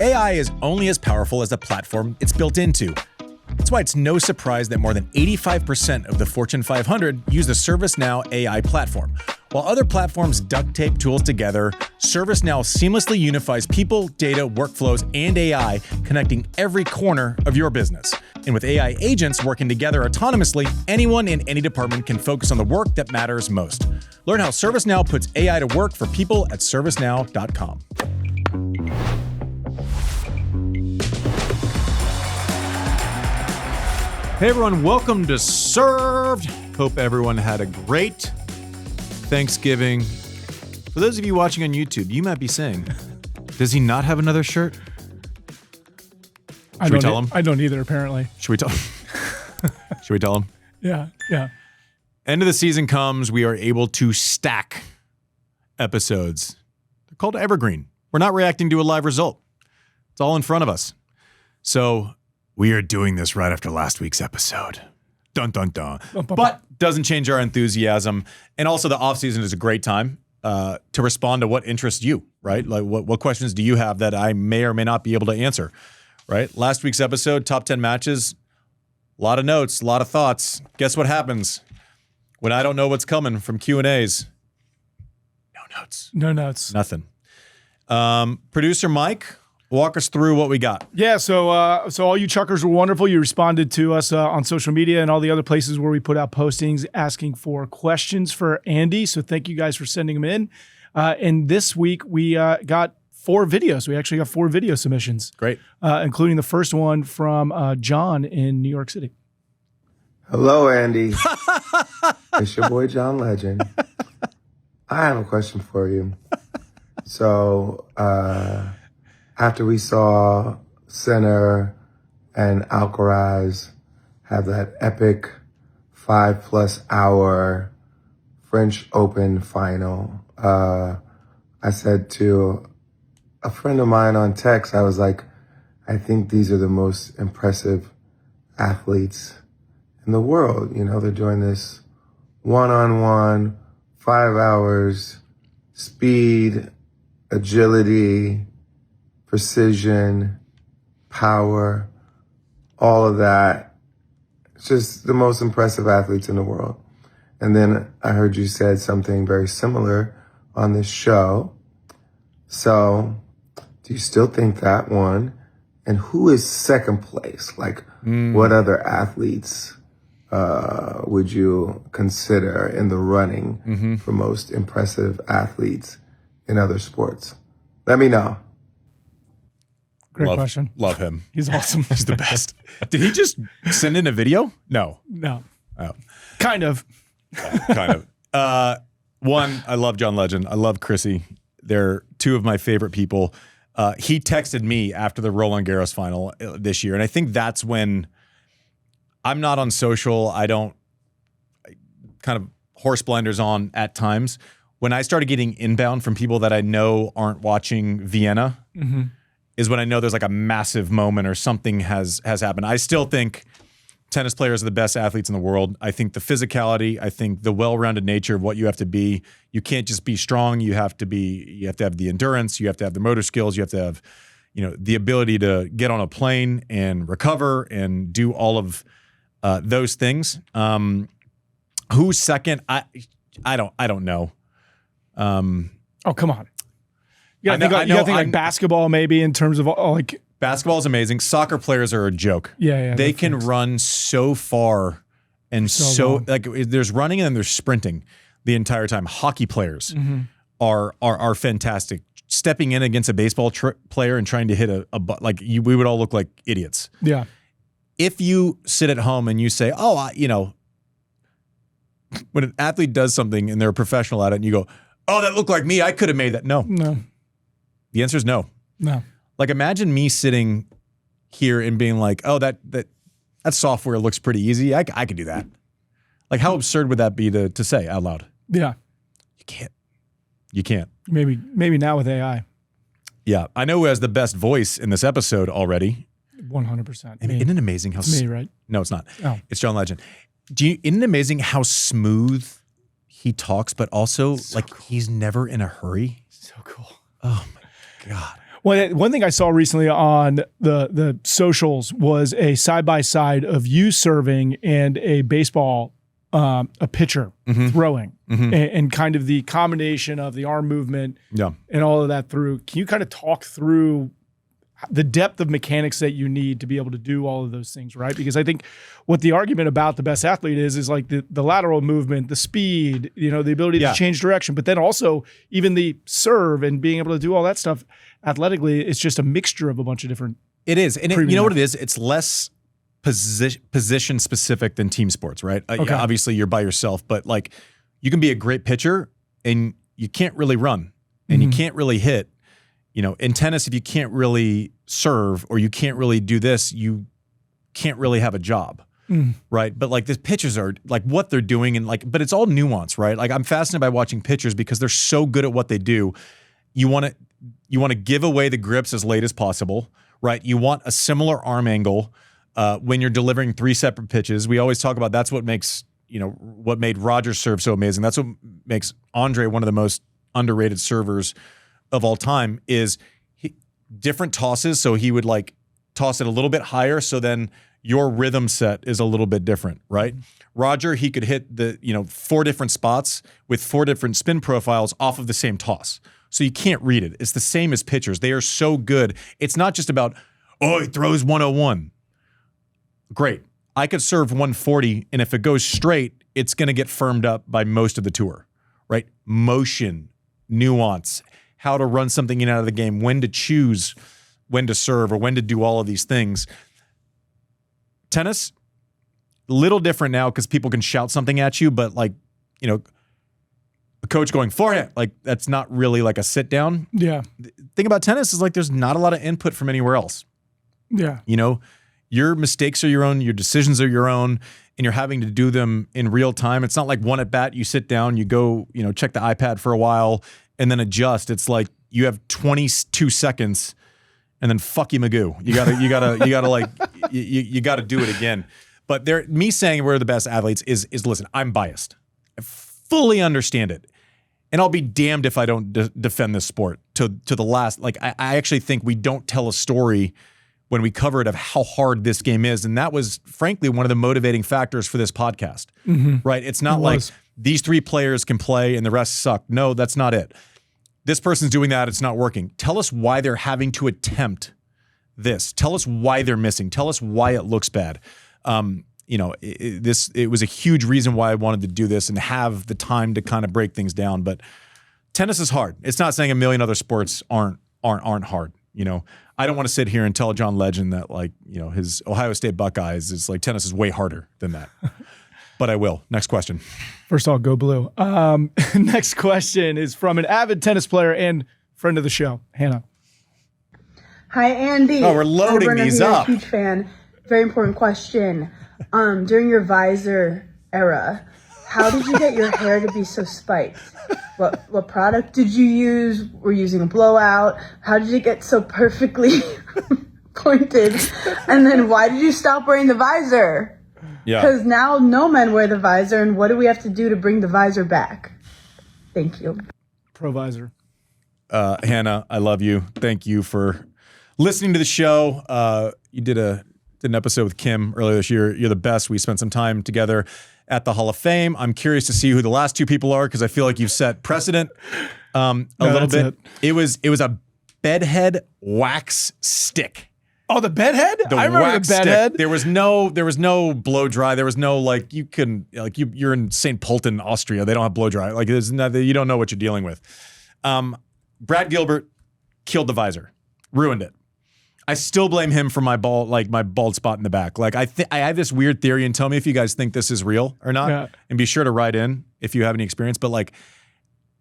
AI is only as powerful as the platform it's built into. That's why it's no surprise that more than 85% of the Fortune 500 use the ServiceNow AI platform. While other platforms duct tape tools together, ServiceNow seamlessly unifies people, data, workflows, and AI, connecting every corner of your business. And with AI agents working together autonomously, anyone in any department can focus on the work that matters most. Learn how ServiceNow puts AI to work for people at servicenow.com. Hey everyone, welcome to Served. Hope everyone had a great Thanksgiving. For those of you watching on YouTube, you might be saying, does he not have another shirt? Should we tell him? I don't either, apparently. Should we tell Should we tell him? Yeah. End of the season comes, we are able to stack episodes. They're called Evergreen. We're not reacting to a live result. It's all in front of us. So we are doing this right after last week's episode. Dun, dun, dun. But doesn't change our enthusiasm. And also the offseason is a great time to respond to what interests you, right? Like what questions do you have that I may or may not be able to answer, right? Last week's episode, top 10 matches, a lot of notes, a lot of thoughts. Guess what happens when I don't know what's coming from Q&As? No notes. No notes. Nothing. Producer Mike, walk us through what we got. Yeah, so all you chuckers were wonderful. You responded to us on social media and all the other places where we put out postings asking for questions for Andy. So thank you guys for sending them in. And this week we got 4 videos. We actually got 4 video submissions. Great. Including the first one from John in New York City. Hello, Andy. It's your boy, John Legend. I have a question for you. So, after we saw Sinner and Alcaraz have that epic 5+ hour French Open final, I said to a friend of mine on text, I was like, I think these are the most impressive athletes in the world. You know, they're doing this one-on-one, 5 hours, speed, agility, precision, power, all of that. It's just the most impressive athletes in the world. And then I heard you said something very similar on this show. So do you still think that one? And who is second place? Like, what other athletes would you consider in the running for most impressive athletes in other sports? Let me know. Great question. Love him. He's awesome. He's the best. Did he just send in a video? No. Oh. Kind of. Yeah, kind of. One, I love John Legend. I love Chrissy. They're 2 of my favorite people. He texted me after the Roland Garros final this year, and I think that's when I'm not on social. I kind of horse blinders on at times. When I started getting inbound from people that I know aren't watching Vienna, is when I know there's like a massive moment or something has happened. I still think tennis players are the best athletes in the world. I think the physicality, I think the well-rounded nature of what you have to be. You can't just be strong. You have to have the endurance. You have to have the motor skills. You have to have, the ability to get on a plane and recover and do all of those things. Who's second? I don't know. Oh, come on. You gotta think like basketball maybe in terms of like... Basketball is amazing. Soccer players are a joke. Yeah. They can run so far and so like there's running and then there's sprinting the entire time. Hockey players are fantastic. Stepping in against a baseball player and trying to hit we would all look like idiots. Yeah. If you sit at home and you say, when an athlete does something and they're a professional at it and you go, oh, that looked like me, I could have made that. No. The answer is no. No. Like imagine me sitting here and being like, oh, that software looks pretty easy. I could do that. Like how absurd would that be to say out loud? Yeah. You can't. Maybe now with AI. Yeah. I know who has the best voice in this episode already. 100%. Isn't it amazing how... It's me, right? No, it's not. Oh. It's John Legend. Isn't it amazing how smooth he talks, but also cool. He's never in a hurry? So cool. Oh my God. One thing I saw recently on the socials was a side-by-side of you serving and a baseball, a pitcher throwing, and kind of the combination of the arm movement and all of that through. Can you kind of talk through the depth of mechanics that you need to be able to do all of those things, right? Because I think what the argument about the best athlete is like the lateral movement, the speed, the ability to change direction, but then also even the serve and being able to do all that stuff athletically. It's just a mixture of a bunch of different. It is. And you know what it is? It's less position specific than team sports, right? Okay. Obviously you're by yourself, but like you can be a great pitcher and you can't really run and you can't really hit. In tennis, if you can't really serve or you can't really do this, you can't really have a job, right? But like the pitchers are like what they're doing and like, but it's all nuance, right? Like I'm fascinated by watching pitchers because they're so good at what they do. You want to give away the grips as late as possible, right? You want a similar arm angle when you're delivering 3 separate pitches. We always talk about that's what makes what made Roger's serve so amazing. That's what makes Andre one of the most underrated servers of all time is different tosses. So he would like toss it a little bit higher. So then your rhythm set is a little bit different, right? Roger, he could hit the, 4 different spots with 4 different spin profiles off of the same toss. So you can't read it. It's the same as pitchers. They are so good. It's not just about, he throws 101. Great. I could serve 140. And if it goes straight, it's going to get firmed up by most of the tour, right? Motion, nuance, how to run something in and out of the game, when to choose, when to serve, or when to do all of these things. Tennis, a little different now because people can shout something at you, but like, a coach going forehand, like that's not really like a sit down. Yeah. The thing about tennis is like there's not a lot of input from anywhere else. Yeah. Your mistakes are your own, your decisions are your own, and you're having to do them in real time. It's not like one at bat, you sit down, you go, check the iPad for a while, and then adjust. It's like you have 22 seconds and then fuck you Magoo. You gotta do it again. But me saying we're the best athletes is listen, I'm biased. I fully understand it. And I'll be damned if I don't defend this sport to the last. Like I actually think we don't tell a story when we cover it of how hard this game is. And that was frankly one of the motivating factors for this podcast, right? It's not like these 3 players can play and the rest suck. No, that's not it. This person's doing that. It's not working. Tell us why they're having to attempt this. Tell us why they're missing. Tell us why it looks bad. It was a huge reason why I wanted to do this and have the time to kind of break things down. But tennis is hard. It's not saying a million other sports aren't hard. I don't want to sit here and tell John Legend that his Ohio State Buckeyes is like tennis is way harder than that. But I will. Next question. First of all, go blue. Next question is from an avid tennis player and friend of the show, Hannah. Hi, Andy. Oh, we're loading Berner these here, up. Huge fan. Very important question. During your visor era, how did you get your hair to be so spiked? What product did you use? Were you using a blowout? How did it get so perfectly pointed? And then why did you stop wearing the visor? Yeah. Because now no men wear the visor, and what do we have to do to bring the visor back? Thank you. Pro visor. Hannah, I love you. Thank you for listening to the show. You did an episode with Kim earlier this year. You're the best. We spent some time together at the Hall of Fame. I'm curious to see who the last 2 people are because I feel like you've set precedent a little bit. It was a bedhead wax stick. Oh, the bedhead? I remember the bedhead. There was no blow dry. There was no you're in St. Pölten, Austria. They don't have blow dry. Like you don't know what you're dealing with. Brad Gilbert killed the visor, ruined it. I still blame him for my bald spot in the back. Like I have this weird theory, and tell me if you guys think this is real or not. Yeah. And be sure to write in if you have any experience. But like,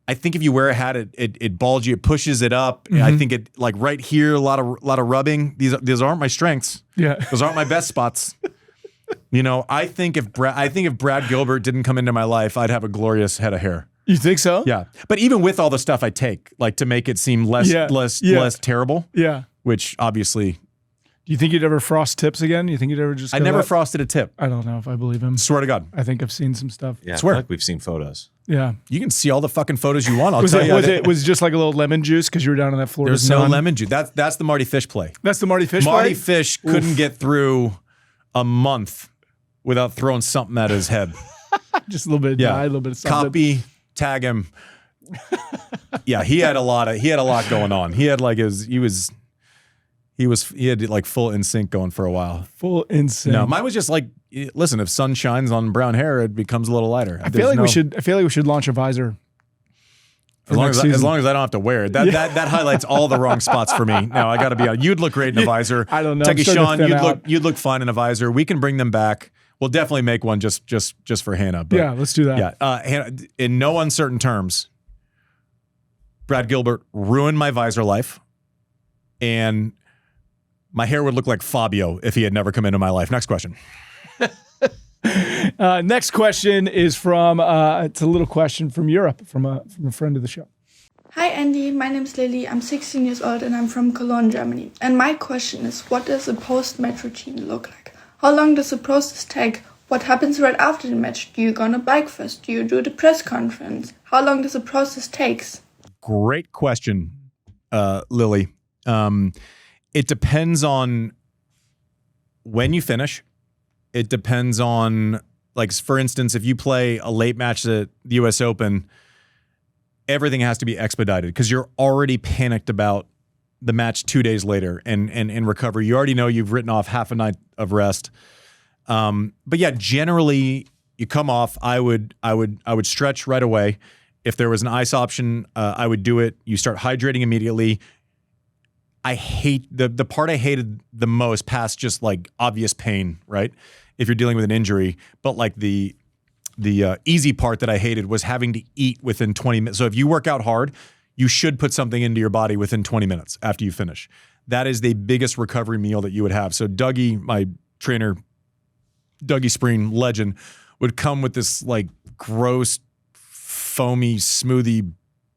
I think if you wear a hat, it balls you, it pushes it up. I think it like right here, a lot of rubbing. These aren't my strengths. Yeah, those aren't my best spots. I think if Brad Gilbert didn't come into my life, I'd have a glorious head of hair. You think so? Yeah. But even with all the stuff I take, like to make it seem less terrible. Yeah. Which obviously Do you think you'd ever frost tips again? You think you'd ever just? I never frosted a tip. I don't know if I believe him. Swear to God. I think I've seen some stuff. Yeah, Swear. I feel like we've seen photos. Yeah. You can see all the fucking photos you want. I'll Was tell it, you. was it just like a little lemon juice because you were down in that Florida There's sun? no lemon juice. That's the Marty Fish play. That's the Marty Fish Marty play? Fish couldn't get through a month without throwing something at his head. Just a little bit of dye, a little bit of something. Copy, tag him. Yeah, he had a lot going on. He had like he had like full NSYNC going for a while. Full insane. No, mine was just like, listen, if sun shines on brown hair, it becomes a little lighter. I feel like we should launch a visor. As long as I don't have to wear it. That highlights all the wrong spots for me. No, I got to be honest. You'd look great in a visor. I don't know. Techie I'm starting to Sean, thin out. you'd look fine in a visor. We can bring them back. We'll definitely make one just for Hannah. But Yeah, let's do that. yeah, Hannah, in no uncertain terms, Brad Gilbert ruined my visor life, and my hair would look like Fabio if he had never come into my life. Next question. Next question is from it's a little question from Europe from a friend of the show. Hi Andy, my name is Lily. I'm 16 years old and I'm from Cologne, Germany. And my question is, what does a post-match routine look like? How long does the process take? What happens right after the match? Do you go on a bike first? Do you do the press conference? How long does the process take? Great question, Lily. It depends on when you finish. It depends on, like, for instance, if you play a late match at the U.S. Open, everything has to be expedited because you're already panicked about the match 2 days later and in recovery. You already know you've written off half a night of rest. But yeah, generally you come off. I would stretch right away. If there was an ice option, I would do it. You start hydrating immediately. I hate the part I hated the most, past just like obvious pain, right? If you're dealing with an injury, but like the easy part that I hated was having to eat within 20 minutes. So if you work out hard, you should put something into your body within 20 minutes after you finish. That is the biggest recovery meal that you would have. So Dougie, my trainer, Dougie Spreen, legend, would come with this like gross, foamy smoothie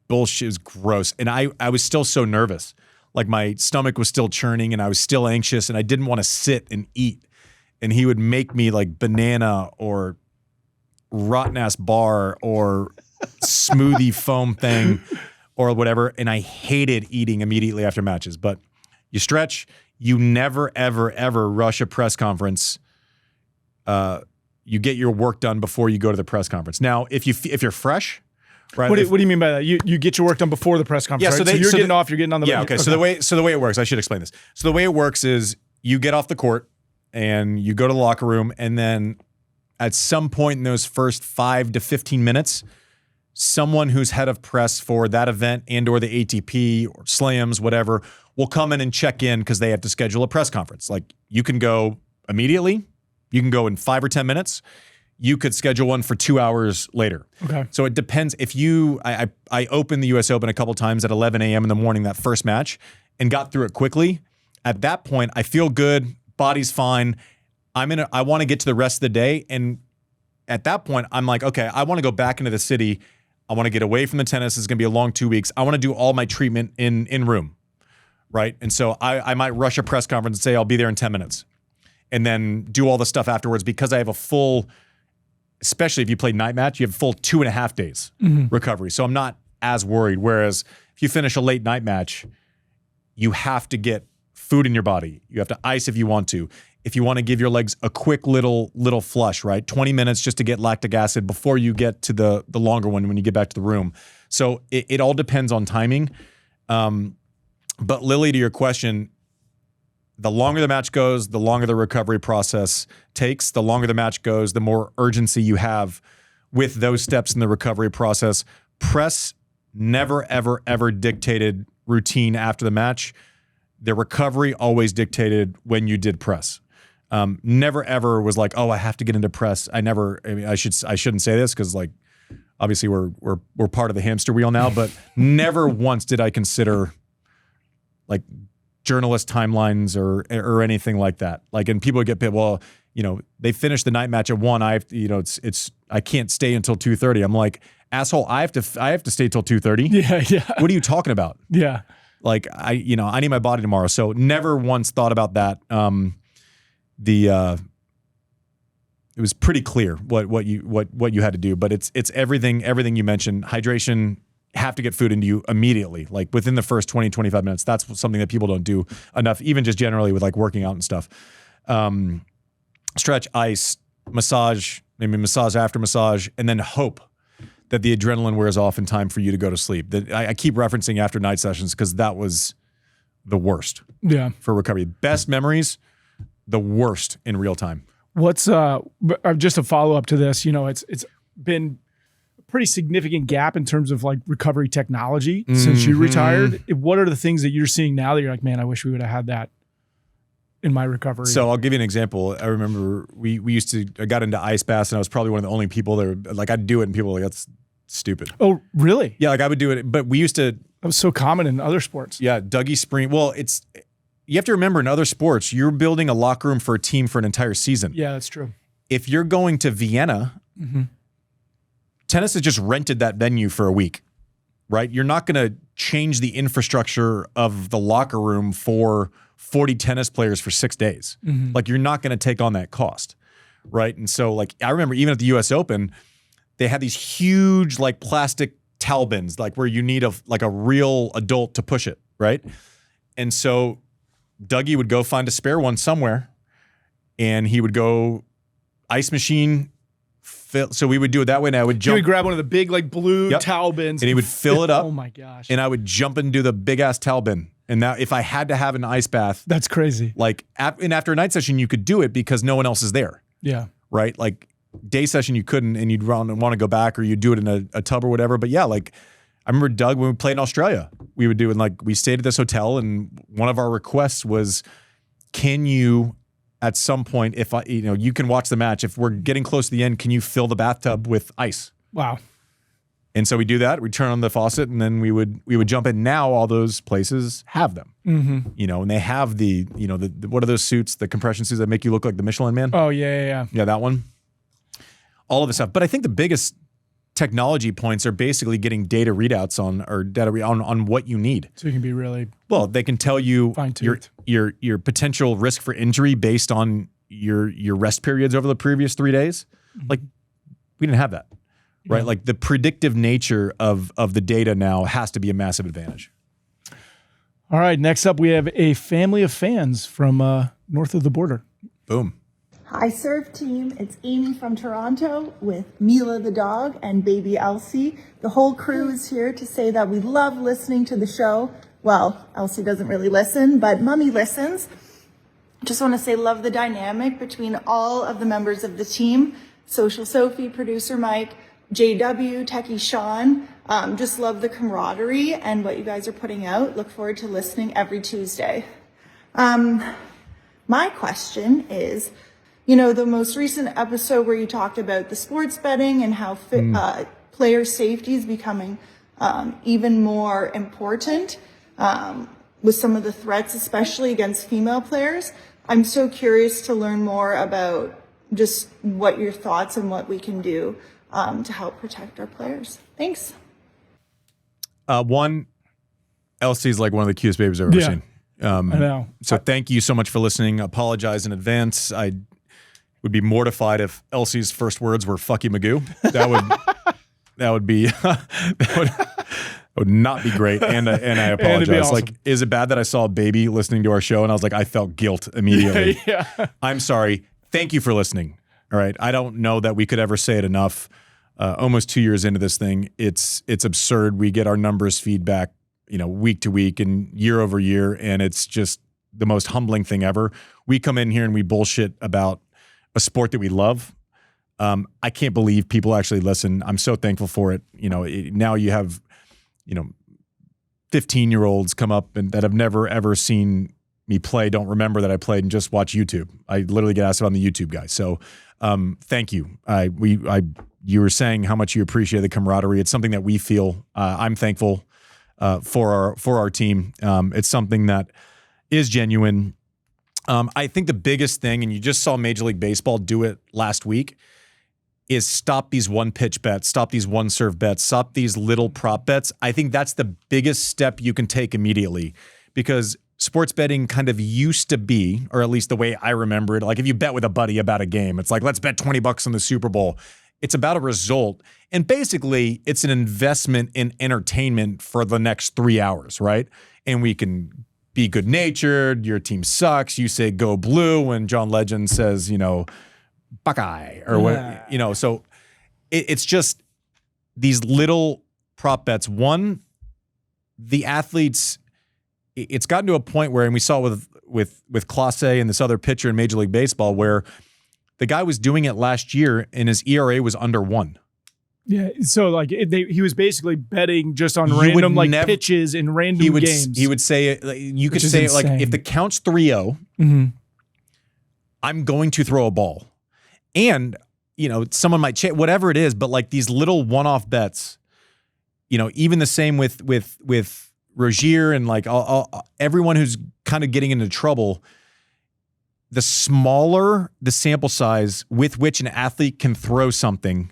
bullshit. It was gross. And I was still so nervous. Like my stomach was still churning and I was still anxious and I didn't want to sit and eat. And he would make me like banana or rotten ass bar or smoothie foam thing or whatever. And I hated eating immediately after matches. But you stretch. You never, ever, ever rush a press conference. You get your work done before you go to the press conference. Now, if you're fresh, right? What do you mean by that? You get your work done before the press conference, right? So you're getting off, you're getting on the... Yeah, okay. So the way it works, I should explain this. So the way it works is you get off the court and you go to the locker room, and then at some point in those first 5 to 15 minutes, someone who's head of press for that event and or the ATP or Slams, whatever, will come in and check in because they have to schedule a press conference. Like you can go immediately, you can go in 5 or 10 minutes. You could schedule one for 2 hours later. Okay. So it depends. If I opened the U.S. Open a couple times at 11 a.m. in the morning, that first match, and got through it quickly. At that point, I feel good. Body's fine. I want to get to the rest of the day. And at that point, I'm like, okay, I want to go back into the city. I want to get away from the tennis. It's going to be a long 2 weeks. I want to do all my treatment in room, right? And so I might rush a press conference and say I'll be there in 10 minutes and then do all the stuff afterwards because I have a full, especially if you play night match, you have full 2.5 days recovery. So I'm not as worried. Whereas if you finish a late night match, you have to get food in your body. You have to ice if you want to. If you want to give your legs a quick little flush, right? 20 minutes just to get lactic acid before you get to the longer one when you get back to the room. So it all depends on timing. But Lily, to your question, the longer the match goes, the longer the recovery process takes. The longer the match goes, the more urgency you have with those steps in the recovery process. Press never, ever, ever dictated routine after the match. The recovery always dictated when you did press. Never, ever was like, oh, I have to get into press. I shouldn't say this because like, obviously we're part of the hamster wheel now, but never once did I consider like journalist timelines or anything like that. Like, and people would get pissed. Well, they finished the night match at 1. I can't stay until 2:30. I'm like, asshole, I have to stay till 2:30. Yeah. What are you talking about? Yeah. Like I need my body tomorrow. So never once thought about that. It was pretty clear what you had to do, but it's everything you mentioned. Hydration, have to get food into you immediately, like within the first 20, 25 minutes. That's something that people don't do enough, even just generally with like working out and stuff. Stretch, ice, massage, maybe massage after massage, and then hope that the adrenaline wears off in time for you to go to sleep. I keep referencing after night sessions because that was the worst for recovery. Best memories, the worst in real time. What's just a follow up to this? It's been a pretty significant gap in terms of like recovery technology since you retired. What are the things that you're seeing now that you're like, man, I wish we would have had that in my recovery? So I'll give you an example. I remember I got into ice baths, and I was probably one of the only people that were, like, I'd do it, and people were like, that's stupid. Oh, really? Yeah, like I would do it, but we used to. That was so common in other sports. Yeah, Dougie Spring. Well, you have to remember in other sports, you're building a locker room for a team for an entire season. Yeah, that's true. If you're going to Vienna, tennis has just rented that venue for a week, right? You're not going to change the infrastructure of the locker room for 40 tennis players for 6 days. Like, you're not going to take on that cost, right? And so, like, I remember even at the US Open, they had these huge, like, plastic towel bins, like where you need a real adult to push it, right? And so Dougie would go find a spare one somewhere, and he would go ice machine fill. So we would do it that way, and I would jump. He would grab one of the big like blue towel bins, and he would fill it up. Oh my gosh! And I would jump into the big ass towel bin. And now, if I had to have an ice bath, that's crazy. Like, and after a night session, you could do it because no one else is there. Yeah. Right. Like, day session, you couldn't, and you'd want to go back, or you'd do it in a tub or whatever. But yeah, like, I remember Doug, when we played in Australia, we would do, and like, we stayed at this hotel, and one of our requests was, can you, at some point, if you can watch the match, if we're getting close to the end, can you fill the bathtub with ice? Wow. And so we do that. We turn on the faucet, and then we would jump in. Now all those places have them, and they have the what are those suits, the compression suits that make you look like the Michelin Man? Oh yeah, that one. All of this stuff. But I think the biggest technology points are basically getting data readouts on what you need. So you can be really well. They can tell you your potential risk for injury based on your rest periods over the previous 3 days. Like, we didn't have that, right? Like, the predictive nature of the data now has to be a massive advantage. All right. Next up, we have a family of fans from north of the border. Boom. Hi, Serve Team. It's Amy from Toronto with Mila the dog and baby Elsie. The whole crew is here to say that we love listening to the show. Well, Elsie doesn't really listen, but Mummy listens. Just want to say love the dynamic between all of the members of the team. Social Sophie, Producer Mike, JW, Techie Sean. Just love the camaraderie and what you guys are putting out. Look forward to listening every Tuesday. My question is, the most recent episode where you talked about the sports betting and how player safety is becoming even more important with some of the threats, especially against female players. I'm so curious to learn more about just what your thoughts and what we can do to help protect our players. Thanks. One, Elsie's like one of the cutest babies I've ever seen. I know. So thank you so much for listening. Apologize in advance. I would be mortified if Elsie's first words were "fuck you, Magoo." That would not be great. And I apologize. Awesome. Like, is it bad that I saw a baby listening to our show and I was like, I felt guilt immediately. Yeah. I'm sorry. Thank you for listening. All right. I don't know that we could ever say it enough. Almost 2 years into this thing, it's absurd. We get our numbers feedback, week to week and year over year, and it's just the most humbling thing ever. We come in here and we bullshit about a sport that we love. I can't believe people actually listen. I'm so thankful for it. Now you have, 15-year-olds come up and that have never ever seen me play, don't remember that I played, and just watch YouTube. I literally get asked about the YouTube guy. So thank you. You were saying how much you appreciate the camaraderie. It's something that we feel. I'm thankful for our team. It's something that is genuine. I think the biggest thing, and you just saw Major League Baseball do it last week, is stop these one pitch bets, stop these one serve bets, stop these little prop bets. I think that's the biggest step you can take immediately, because sports betting kind of used to be, or at least the way I remember it, like if you bet with a buddy about a game, it's like, let's bet $20 on the Super Bowl. It's about a result. And basically, it's an investment in entertainment for the next 3 hours, right? And we can be good-natured. Your team sucks. You say go blue when John Legend says, Buckeye or what, so it's just these little prop bets. One, the athletes, it's gotten to a point where, and we saw with Clase and this other pitcher in Major League Baseball, where the guy was doing it last year and his ERA was under 1. Yeah, so like he was basically betting just on random pitches in random games. He would say, you could say, like, if the count's 3-0, I'm going to throw a ball. And, someone might change, whatever it is, but like these little one-off bets, even the same with Rozier and like everyone who's kind of getting into trouble, the smaller the sample size with which an athlete can throw something,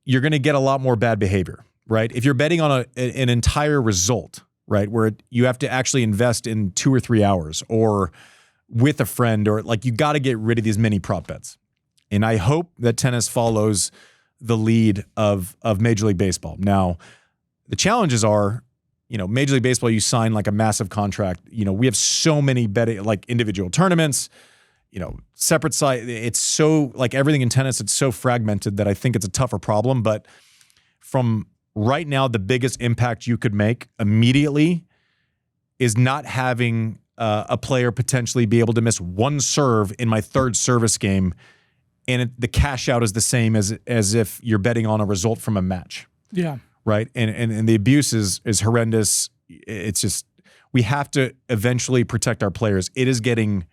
you're going to get a lot more bad behavior, right? If you're betting on an entire result, right, where you have to actually invest in 2 or 3 hours or with a friend, or like, you got to get rid of these mini prop bets. And I hope that tennis follows the lead of Major League Baseball. Now, the challenges are, Major League Baseball, you sign like a massive contract. We have so many betting, like individual tournaments, separate site. It's so, like everything in tennis, it's so fragmented that I think it's a tougher problem. But from right now, the biggest impact you could make immediately is not having a player potentially be able to miss one serve in my third service game, and the cash out is the same as if you're betting on a result from a match. Yeah. Right. And the abuse is horrendous. It's just, we have to eventually protect our players. It is getting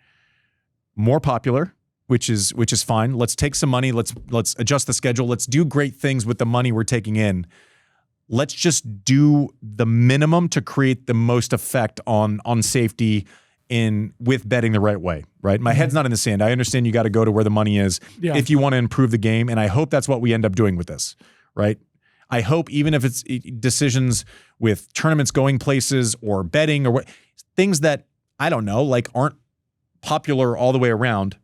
more popular, which is fine. Let's take some money. Let's adjust the schedule. Let's do great things with the money we're taking in. Let's just do the minimum to create the most effect on safety with betting the right way, right? My head's not in the sand. I understand you got to go to where the money is if you want to improve the game. And I hope that's what we end up doing with this, right? I hope, even if it's decisions with tournaments going places or betting or things that, I don't know, like aren't popular all the way around,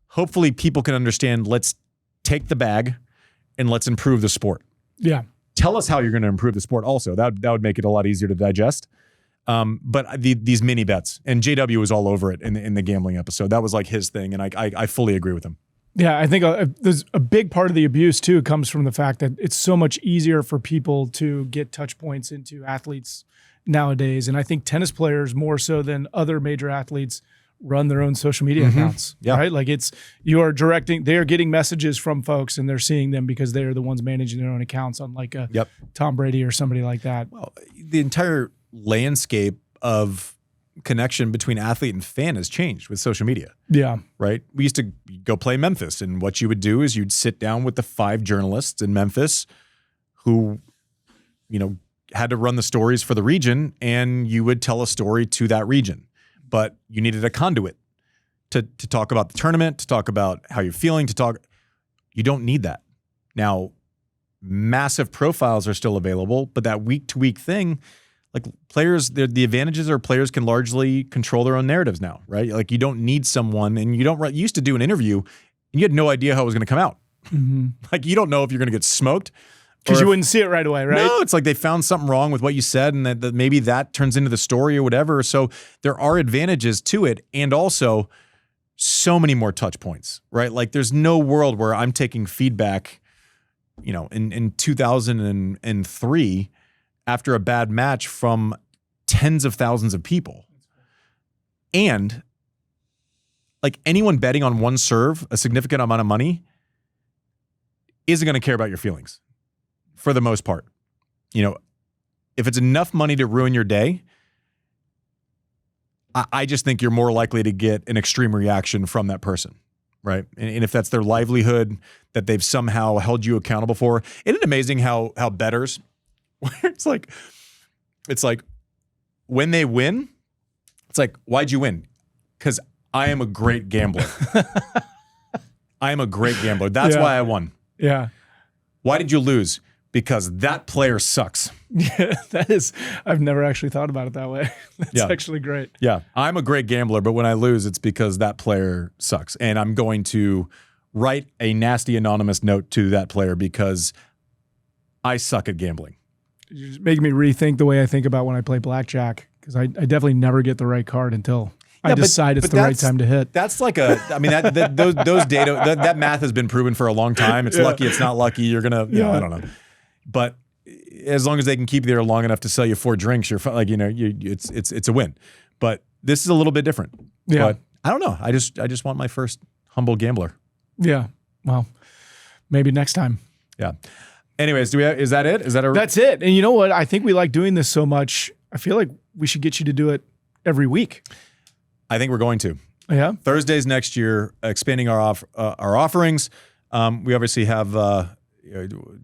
hopefully people can understand, let's take the bag and let's improve the sport. Yeah. Tell us how you're going to improve the sport also. That would make it a lot easier to digest. But these mini bets, and JW was all over it in the gambling episode. That was like his thing, and I fully agree with him. Yeah, I think there's a big part of the abuse too comes from the fact that it's so much easier for people to get touch points into athletes nowadays. And I think tennis players, more so than other major athletes, run their own social media accounts, right? Like they're getting messages from folks and they're seeing them because they're the ones managing their own accounts, unlike Tom Brady or somebody like that. Well, the entire landscape of connection between athlete and fan has changed with social media. Yeah. Right? We used to go play Memphis, and what you would do is you'd sit down with the 5 journalists in Memphis who, had to run the stories for the region, and you would tell a story to that region. But you needed a conduit to talk about the tournament, to talk about how you're feeling, you don't need that. Now, massive profiles are still available, but that week-to-week thing, like players, the advantages are players can largely control their own narratives now, right? Like you don't need someone, and you used to do an interview and you had no idea how it was going to come out. Like you don't know if you're going to get smoked. Because you wouldn't see it right away, right? No, it's like they found something wrong with what you said, and that maybe that turns into the story or whatever. So there are advantages to it, and also so many more touch points, right? Like there's no world where I'm taking feedback, in 2003 after a bad match from tens of thousands of people. And like anyone betting on one serve, a significant amount of money, isn't going to care about your feelings for the most part. If it's enough money to ruin your day, I just think you're more likely to get an extreme reaction from that person, right? And if that's their livelihood that they've somehow held you accountable for. Isn't it amazing how bettors, it's like when they win, it's like, why'd you win? Because I am a great gambler. I am a great gambler. That's why I won. Yeah. Why did you lose? Because that player sucks. Yeah, I've never actually thought about it that way. That's actually great. Yeah. I'm a great gambler, but when I lose, it's because that player sucks. And I'm going to write a nasty anonymous note to that player because I suck at gambling. You're just making me rethink the way I think about when I play blackjack, because I definitely never get the right card until I decide it's the right time to hit. That's like those data, that math has been proven for a long time. It's lucky, it's not lucky. You're going to, I don't know. But as long as they can keep you there long enough to sell you 4 drinks, you're like, it's a win. But this is a little bit different. Yeah. But I don't know. I just want my first humble gambler. Yeah. Well, maybe next time. Yeah. Anyways, is that it? That's it. And you know what? I think we like doing this so much. I feel like we should get you to do it every week. I think we're going to. Yeah. Thursdays next year, expanding our offerings. We obviously have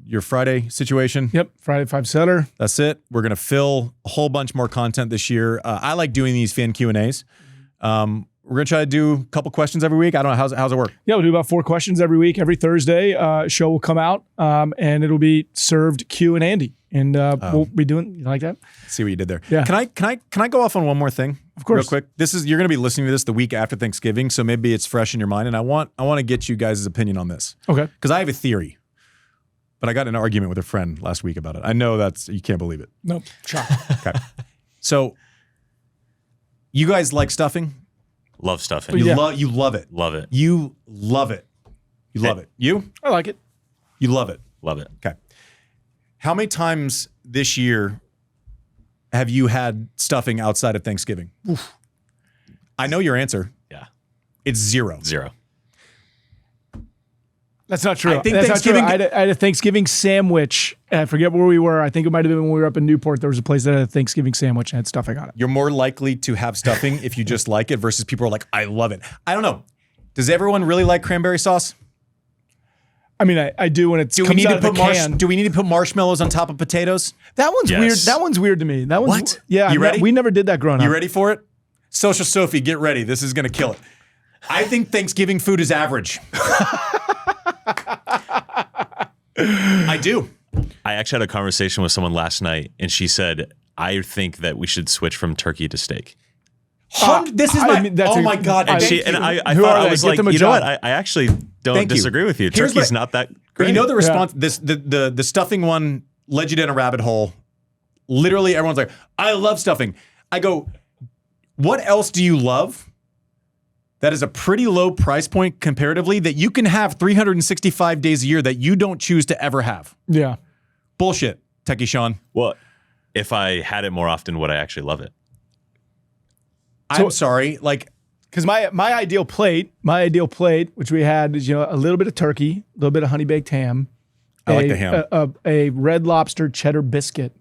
your Friday situation. Yep. Friday 5 setter. That's it. We're going to fill a whole bunch more content this year. I like doing these fan Q&As. We're going to try to do a couple questions every week. I don't know. How's it work? Yeah, we'll do about 4 questions every week. Every Thursday, show will come out, and it'll be served Q&Andy. And we'll be doing, you like that? See what you did there. Yeah. Can I go off on one more thing? Of course. Real quick. You're going to be listening to this the week after Thanksgiving, so maybe it's fresh in your mind. And I want to get you guys' opinion on this. Okay. Because I have a theory. But I got in an argument with a friend last week about it. I know you can't believe it. Nope. Shock. Okay. So, you guys like stuffing? Love stuffing. You love it. Love it. You love it. You love it. You? I like it. You love it. Love it. Okay. How many times this year have you had stuffing outside of Thanksgiving? Oof. I know your answer. Yeah. It's 0. 0. That's not true. I think That's Thanksgiving. not true. I had a Thanksgiving sandwich. I forget where we were. I think it might have been when we were up in Newport. There was a place that had a Thanksgiving sandwich and had stuffing on it. You're more likely to have stuffing if you just like it versus people are like, I love it. I don't know. Does everyone really like cranberry sauce? I mean, I do when it's Do we need to put marshmallows on top of potatoes? That one's weird. That one's weird to me. That one's What? Yeah. You ready? We never did that growing up. You ready for it? Social Sophie, get ready. This is going to kill it. I think Thanksgiving food is average. I do. I actually had a conversation with someone last night, and she said, I think that we should switch from turkey to steak. This is my God. And I thought, I was like, you know what? I actually don't disagree with you. Turkey's not that great. You know the response, the stuffing one led you down a rabbit hole. Literally everyone's like, I love stuffing. I go, what else do you love? That is a pretty low price point comparatively that you can have 365 days a year that you don't choose to ever have. Yeah. Bullshit, Techie Sean. Well, if I had it more often, would I actually love it? I'm sorry, because my ideal plate, which we had is a little bit of turkey, a little bit of honey baked ham. I like the ham. A Red Lobster cheddar biscuit,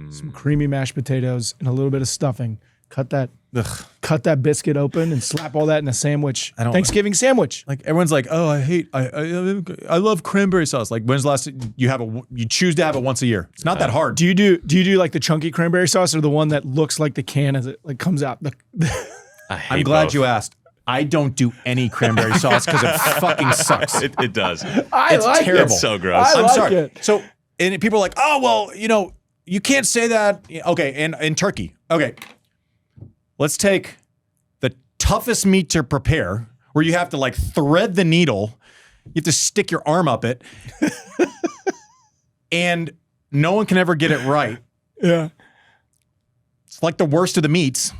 some creamy mashed potatoes, and a little bit of stuffing. Cut that biscuit open and slap all that in a sandwich. Thanksgiving sandwich. Like everyone's like, oh, I love cranberry sauce. Like when's the last you choose to have it once a year? It's not that hard. Do you do like the chunky cranberry sauce or the one that looks like the can as it comes out? I'm glad you asked. I don't do any cranberry sauce because it fucking sucks. It does. It's terrible. It's so gross. I'm sorry. So and people are like, oh well, you can't say that. Okay, and turkey. Okay. Let's take the toughest meat to prepare, where you have to thread the needle. You have to stick your arm up it. And no one can ever get it right. Yeah. It's like the worst of the meats.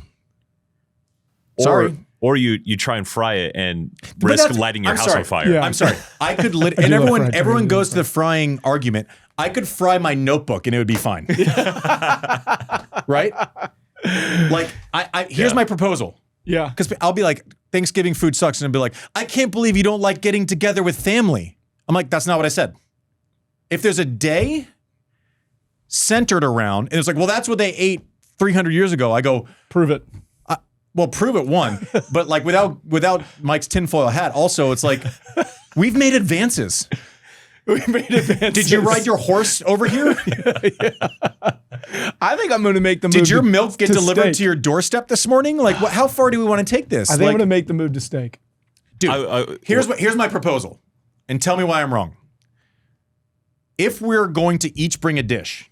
Sorry. Or you try and fry it and risk lighting your house on fire. Yeah. I'm sorry. I could and everyone goes to the frying argument. I could fry my notebook and it would be fine. Right? Here's my proposal. Yeah. Because I'll be like, Thanksgiving food sucks. And I'll be like, I can't believe you don't like getting together with family. I'm like, that's not what I said. If there's a day centered around, and it's like, well, that's what they ate 300 years ago. I go, prove it. Well, prove it, one. But without Mike's tinfoil hat, also, it's like, we've made advances. Did you ride your horse over here? Yeah. I think I'm going to make the move. Did your milk get delivered to your doorstep this morning? How far do we want to take this? I think I'm going to make the move to steak. Dude, here's my proposal, and tell me why I'm wrong. If we're going to each bring a dish,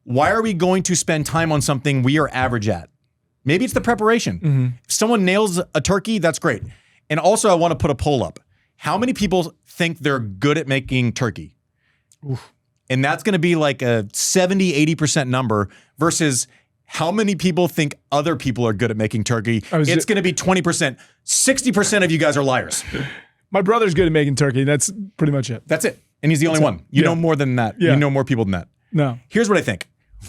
why are we going to spend time on something we are average at? Maybe it's the preparation. If someone nails a turkey, that's great. And also, I want to put a poll up. How many people think they're good at making turkey? Oof. And that's going to be like a 70, 80% number versus how many people think other people are good at making turkey. It's going to be 20%. 60% of you guys are liars. My brother's good at making turkey. That's pretty much it. That's it. And he's the only one. You know more than that. Yeah. You know more people than that. No. Here's what I think.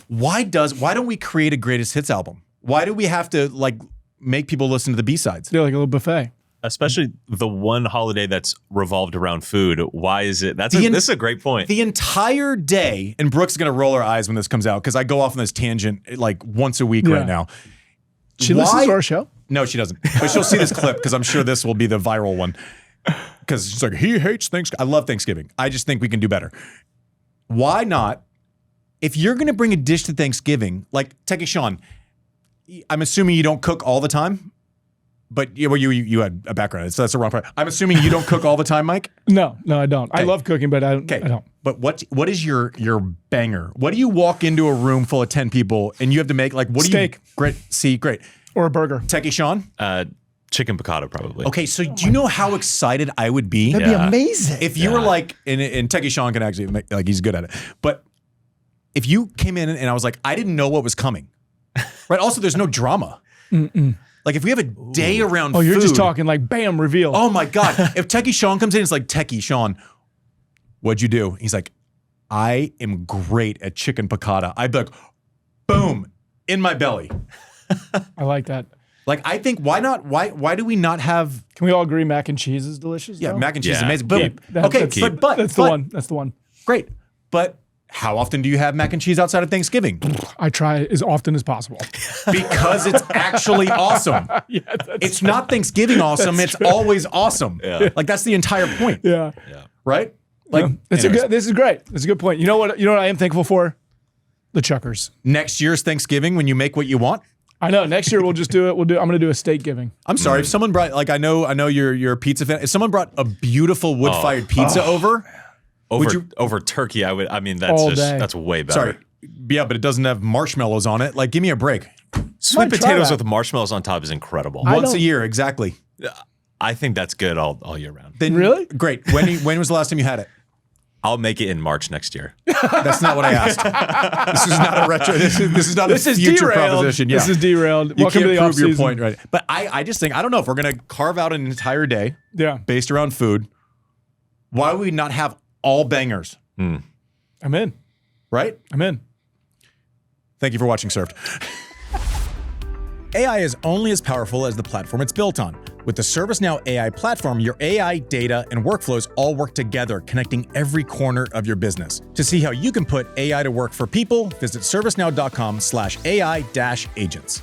Why don't we create a greatest hits album? Why do we have to like make people listen to the B-sides? They're like a little buffet. Especially the one holiday that's revolved around food. Why is it? This is a great point. The entire day, and Brooke's going to roll her eyes when this comes out because I go off on this tangent like once a week right now. She listens to our show? No, she doesn't. But she'll see this clip because I'm sure this will be the viral one. Because she's like, he hates Thanksgiving. I love Thanksgiving. I just think we can do better. Why not? If you're going to bring a dish to Thanksgiving, like Techie Sean, I'm assuming you don't cook all the time. But you had a background, so that's the wrong part. I'm assuming you don't cook all the time, Mike? No, I don't. Okay. I love cooking, but I don't. But what is your banger? What do you walk into a room full of 10 people and you have to make like what Steak. do you great. Or a burger. Techie Sean? Chicken piccata, probably. Okay, so do you know how excited I would be? That'd be amazing. If you were like, and Techie Sean can actually make, like he's good at it. But if you came in and I was like, I didn't know what was coming. Right? Also, there's no drama. Like if we have a day around food. Oh, you're just talking like bam, reveal. Oh my God. If Techie Sean comes in, it's like, Techie Sean, what'd you do? He's like, I am great at chicken piccata. I'd be like, boom, in my belly. I like that. Like, I think, why not? Why do we not have? Can we all agree mac and cheese is delicious? Yeah, though? mac and cheese is amazing. Boom. That's the one. That's the one. Great. But how often do you have mac and cheese outside of Thanksgiving? I try as often as possible. Because it's actually awesome. It's not Thanksgiving awesome. It's always awesome. Yeah. Like that's the entire point. Yeah. Right? Like this is great. That's a good point. You know what I am thankful for? The Chuckers. Next year's Thanksgiving when you make what you want? I know. Next year we'll just do it. I'm going to do a steak giving. I'm sorry. If someone brought, like, I know you're a pizza fan. If someone brought a beautiful wood-fired pizza over turkey, that's way better. Sorry. Yeah, but it doesn't have marshmallows on it. Like, give me a break. Sweet potatoes with marshmallows on top is incredible. Once a year, exactly. I think that's good all year round. Then, really? Great. When was the last time you had it? I'll make it in March next year. That's not what I asked. This is not a retro. This is not a future derailed. proposition. Yeah. This is derailed. You Welcome can't to the prove your off-season. point, right? But I just think, I don't know if we're going to carve out an entire day based around food. Why would we not have all bangers? I'm in. Right? I'm in. Thank you for watching Served. AI is only as powerful as the platform it's built on. With the ServiceNow AI platform, your AI, data, and workflows all work together, connecting every corner of your business. To see how you can put AI to work for people, visit servicenow.com/AI-agents.